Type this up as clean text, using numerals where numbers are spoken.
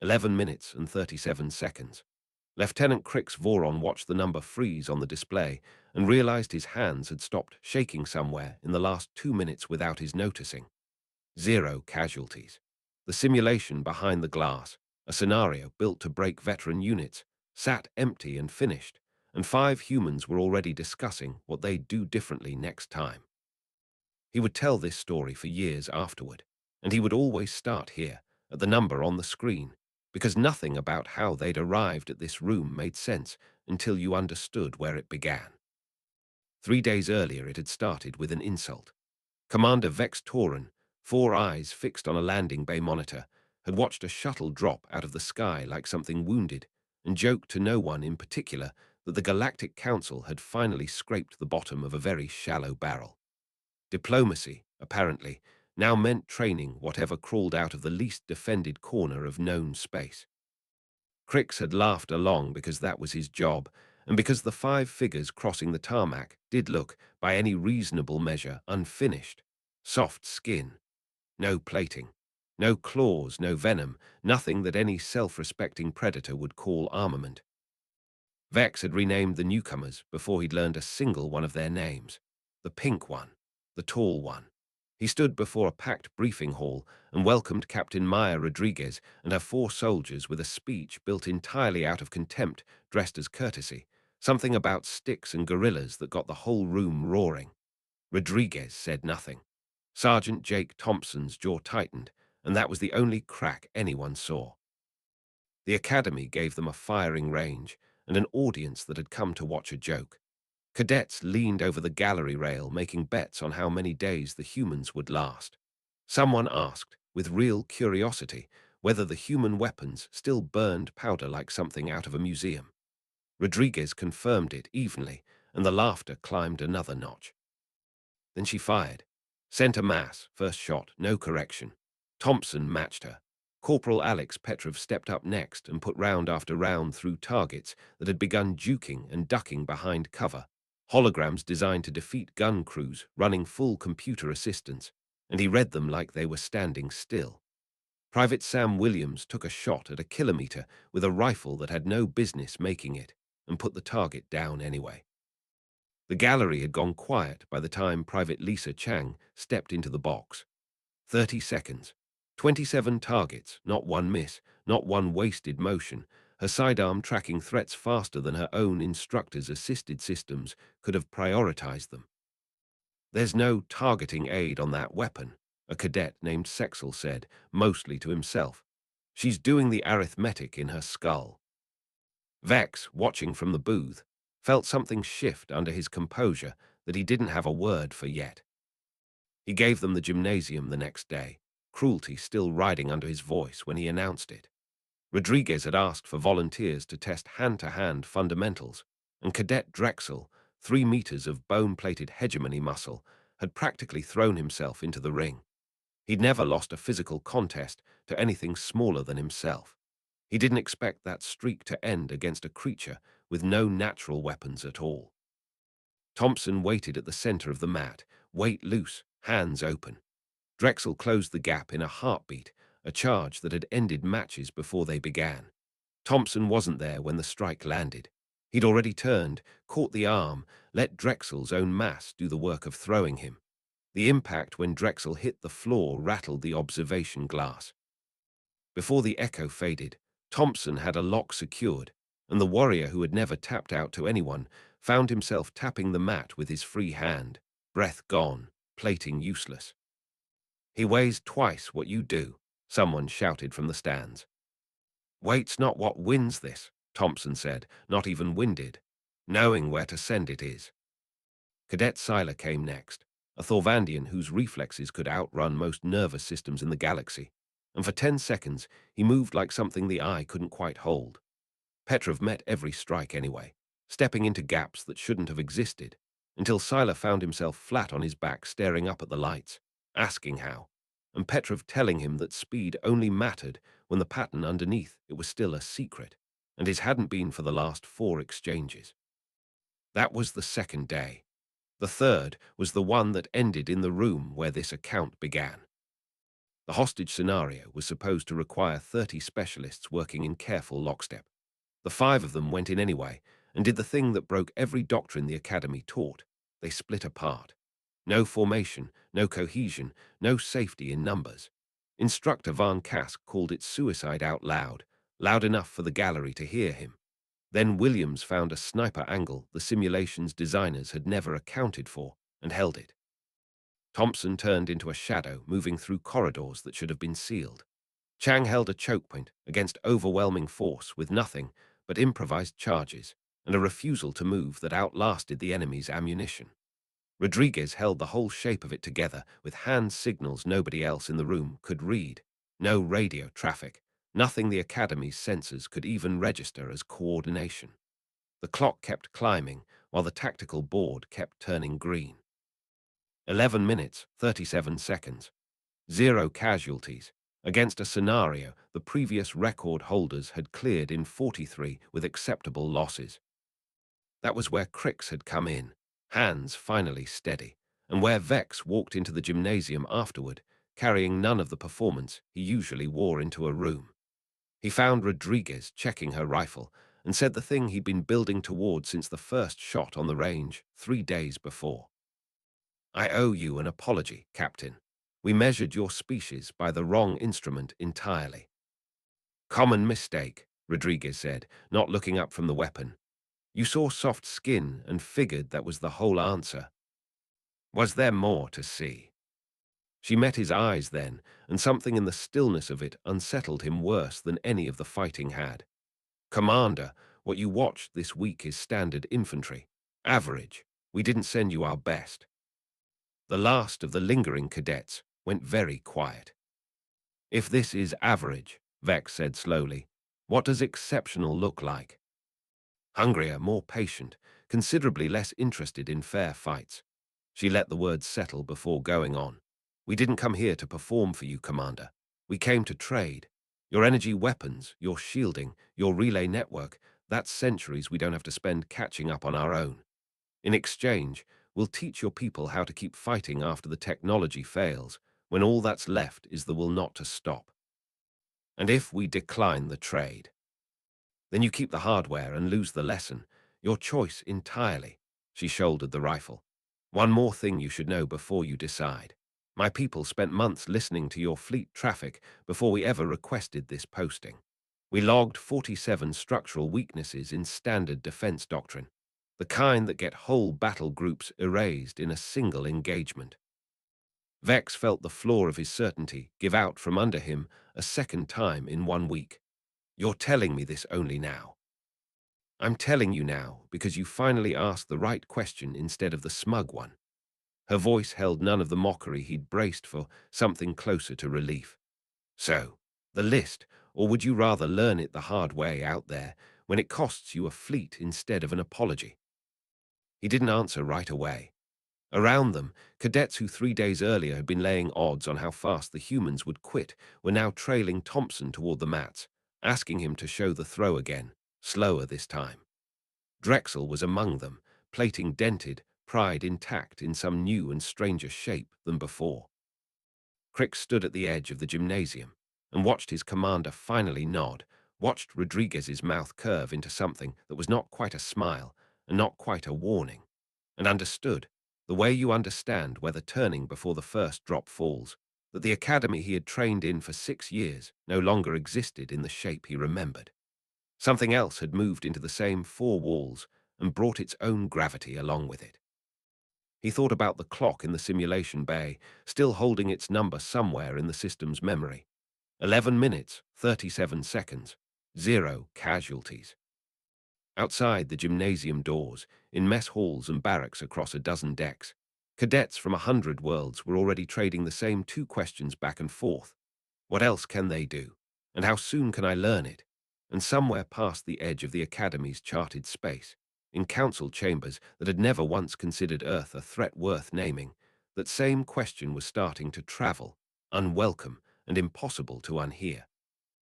11 minutes and 37 seconds. Lieutenant Crix Voron watched the number freeze on the display and realized his hands had stopped shaking somewhere in the last 2 minutes without his noticing. 0 casualties. The simulation behind the glass, a scenario built to break veteran units, sat empty and finished, and 5 humans were already discussing what they'd do differently next time. He would tell this story for years afterward, and he would always start here, at the number on the screen, because nothing about how they'd arrived at this room made sense until you understood where it began. 3 days earlier it had started with an insult. Commander Vex Torin, 4 eyes fixed on a landing bay monitor, had watched a shuttle drop out of the sky like something wounded and joked to no one in particular that the Galactic Council had finally scraped the bottom of a very shallow barrel. Diplomacy, apparently, now meant training whatever crawled out of the least defended corner of known space. Crix had laughed along because that was his job, and because the 5 figures crossing the tarmac did look, by any reasonable measure, unfinished. Soft skin, no plating, no claws, no venom, nothing that any self-respecting predator would call armament. Vex had renamed the newcomers before he'd learned a single one of their names. The pink one, the tall one. He stood before a packed briefing hall and welcomed Captain Maya Rodriguez and her 4 soldiers with a speech built entirely out of contempt, dressed as courtesy, something about sticks and gorillas that got the whole room roaring. Rodriguez said nothing. Sergeant Jake Thompson's jaw tightened, and that was the only crack anyone saw. The academy gave them a firing range and an audience that had come to watch a joke. Cadets leaned over the gallery rail, making bets on how many days the humans would last. Someone asked, with real curiosity, whether the human weapons still burned powder like something out of a museum. Rodriguez confirmed it evenly, and the laughter climbed another notch. Then she fired. Center mass, first shot, no correction. Thompson matched her. Corporal Alex Petrov stepped up next and put round after round through targets that had begun juking and ducking behind cover. Holograms designed to defeat gun crews running full computer assistance, and he read them like they were standing still. Private Sam Williams took a shot at a kilometer with a rifle that had no business making it, and put the target down anyway. The gallery had gone quiet by the time Private Lisa Chang stepped into the box. 30 seconds. 27 targets, not one miss, not one wasted motion, her sidearm tracking threats faster than her own instructor's assisted systems could have prioritized them. "There's no targeting aid on that weapon," a cadet named Sexel said, mostly to himself. "She's doing the arithmetic in her skull." Vex, watching from the booth, felt something shift under his composure that he didn't have a word for yet. He gave them the gymnasium the next day, cruelty still riding under his voice when he announced it. Rodriguez had asked for volunteers to test hand-to-hand fundamentals, and Cadet Drexel, 3 meters of bone-plated hegemony muscle, had practically thrown himself into the ring. He'd never lost a physical contest to anything smaller than himself. He didn't expect that streak to end against a creature with no natural weapons at all. Thompson waited at the center of the mat, weight loose, hands open. Drexel closed the gap in a heartbeat, a charge that had ended matches before they began. Thompson wasn't there when the strike landed. He'd already turned, caught the arm, let Drexel's own mass do the work of throwing him. The impact when Drexel hit the floor rattled the observation glass. Before the echo faded, Thompson had a lock secured, and the warrior who had never tapped out to anyone found himself tapping the mat with his free hand, breath gone, plating useless. "He weighs twice what you do," someone shouted from the stands. "Weight's not what wins this," Thompson said, "not even winded. Knowing where to send it is." Cadet Sila came next, a Thorvandian whose reflexes could outrun most nervous systems in the galaxy, and for 10 seconds he moved like something the eye couldn't quite hold. Petrov met every strike anyway, stepping into gaps that shouldn't have existed, until Sila found himself flat on his back staring up at the lights, asking how, and Petrov telling him that speed only mattered when the pattern underneath it was still a secret, and his hadn't been for the last 4 exchanges. That was the second day. The third was the one that ended in the room where this account began. The hostage scenario was supposed to require 30 specialists working in careful lockstep. The 5 of them went in anyway and did the thing that broke every doctrine the Academy taught. They split apart. No formation, no cohesion, no safety in numbers. Instructor Van Kask called it suicide out loud, loud enough for the gallery to hear him. Then Williams found a sniper angle the simulation's designers had never accounted for and held it. Thompson turned into a shadow, moving through corridors that should have been sealed. Chang held a choke point against overwhelming force with nothing but improvised charges and a refusal to move that outlasted the enemy's ammunition. Rodriguez held the whole shape of it together with hand signals nobody else in the room could read. No radio traffic, nothing the Academy's sensors could even register as coordination. The clock kept climbing while the tactical board kept turning green. 11 minutes, 37 seconds. 0 casualties. Against a scenario the previous record holders had cleared in 43 with acceptable losses. That was where Crix had come in, hands finally steady, and where Vex walked into the gymnasium afterward, carrying none of the performance he usually wore into a room. He found Rodriguez checking her rifle and said the thing he'd been building toward since the first shot on the range 3 days before. "I owe you an apology, Captain. We measured your species by the wrong instrument entirely." "Common mistake," Rodriguez said, not looking up from the weapon. "You saw soft skin and figured that was the whole answer. Was there more to see?" She met his eyes then, and something in the stillness of it unsettled him worse than any of the fighting had. "Commander, what you watched this week is standard infantry. Average. We didn't send you our best." The last of the lingering cadets went very quiet. "If this is average," Vex said slowly, "what does exceptional look like?" Hungrier, more patient, considerably less interested in fair fights. She let the words settle before going on. "We didn't come here to perform for you, Commander. We came to trade. Your energy weapons, your shielding, your relay network, that's centuries we don't have to spend catching up on our own. In exchange, we'll teach your people how to keep fighting after the technology fails, when all that's left is the will not to stop. And if we decline the trade, then you keep the hardware and lose the lesson. Your choice entirely." She shouldered the rifle. "One more thing you should know before you decide. My people spent months listening to your fleet traffic before we ever requested this posting. We logged 47 structural weaknesses in standard defense doctrine, the kind that get whole battle groups erased in a single engagement." Vex felt the floor of his certainty give out from under him a second time in 1 week. "You're telling me this only now." "I'm telling you now because you finally asked the right question instead of the smug one." Her voice held none of the mockery he'd braced for, something closer to relief. "So, the list, or would you rather learn it the hard way out there, when it costs you a fleet instead of an apology?" He didn't answer right away. Around them, cadets who 3 days earlier had been laying odds on how fast the humans would quit were now trailing Thompson toward the mats, asking him to show the throw again, slower this time. Drexel was among them, plating dented, pride intact in some new and stranger shape than before. Crick stood at the edge of the gymnasium and watched his commander finally nod, watched Rodriguez's mouth curve into something that was not quite a smile and not quite a warning, and understood, the way you understand whether turning before the first drop falls, that the academy he had trained in for 6 years no longer existed in the shape he remembered. Something else had moved into the same 4 walls and brought its own gravity along with it. He thought about the clock in the simulation bay, still holding its number somewhere in the system's memory. 11 minutes, 37 seconds. 0 casualties. Outside the gymnasium doors, in mess halls and barracks across a dozen decks, cadets from 100 worlds were already trading the same 2 questions back and forth. What else can they do? And how soon can I learn it? And somewhere past the edge of the Academy's charted space, in council chambers that had never once considered Earth a threat worth naming, that same question was starting to travel, unwelcome and impossible to unhear.